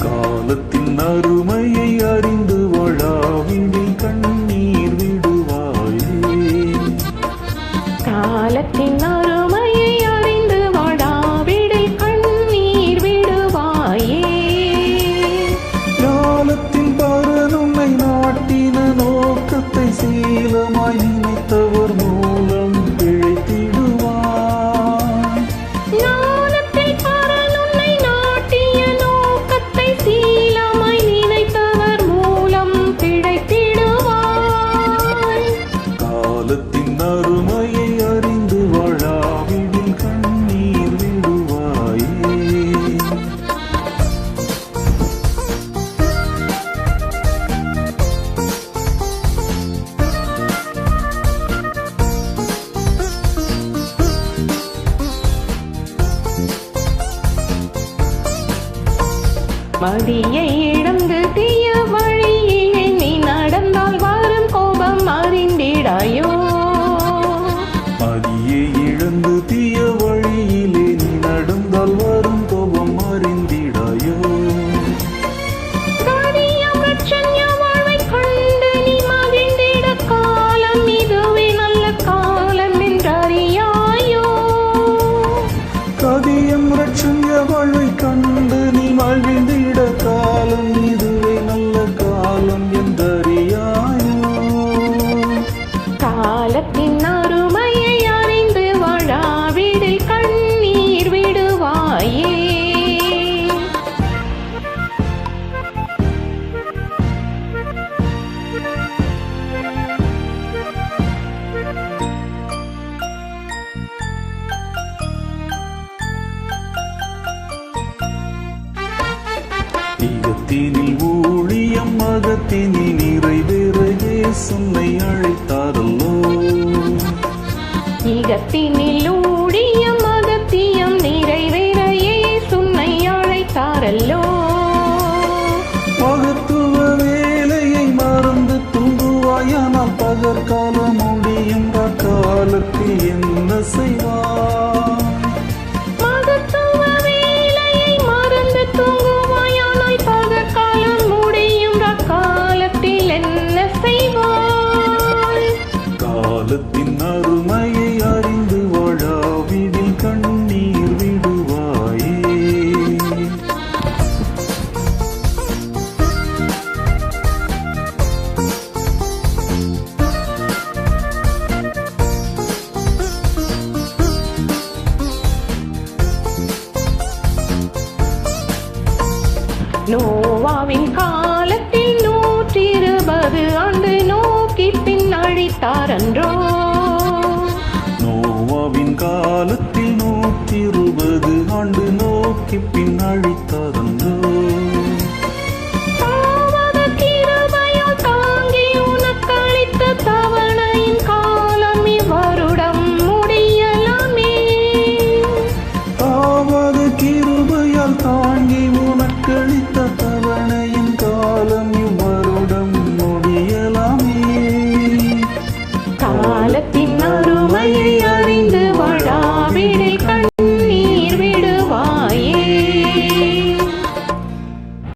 காலத்தின் அருமையை அறிந்து வாழாவிடில் கண்ணீர் விடுவாயே. காலத்தின் அருமையை அறிந்து வாழாவிடில் கண்ணீர் விடுவாயே. ஞானத்தின் பரன் உன்னை நாட்டின நோக்கத்தை சீலமாய் நினைத்தவர் மூலம் பிழைத்திடுவாய். ஞானத்தில் பரன் உன்னை நாட்டிய நோக்கத்தை சீலமாய் நினைத்தவர் மூலம் பிழைத்திடுவாய். காலத்தின் அருமையை அறிந்து வாழாவிடில் கண்ணீர் விடுவாயே. மதியை இழந்து தீய வழியிலே நீ நடந்தால் வரும் கோபம் அறிந்திடாயோ. மதியை இழந்து தீய வழியிலே நீ நடந்தால் வரும் கோபம் அறிந்திடாயோ. கதியம் இரட்சண்ய வாழ்வைக் கண்டு நீ மகிழ்ந்திட காலம் இதுவே நல்ல காலம் என்றறியாயோ. கதியம் இரட்சண்ய வாழ்வை கண்டு நீ மகிழ்ந்திட காலம் இதுவே நல்ல காலம் என்றறியாயோ. காலத்தின் அருமையை அறிந்து வாழாவிடில் கண்ணீர் விடுவாயே. ஈகத்தினில் ஊழியம் மகத்தினில் நிறைவேற இயேசுவை அழைத்தாரல்லோ. ஈகத்தினில் ஊழியம் அகத்தியம் நிறைவேற இயேசுவை அழைத்தாரல்லோ. மகத்துவ வேலையை மறந்து தூங்குவாயானால் பகற்கால முடியும் காலத்தில் என்ன செய்வாய்? மகத்துவ வேலையை மறந்து தூங்குவாயானால் பகற்காலம் முடியும் காலத்தில் என்ன செய்வாய்? காலத்தின் அருமையை அறிந்து வாழாவிடில் கண்ணீர் விடுவாயே. நோவாவின் காலத்தில் 120 ஆண்டு நோக்கி பின் அழித்தாரன்றோ. நோவாவின் காலத்தில் 120 ஆண்டு நோக்கி பின் அழித்தாரன்றோ.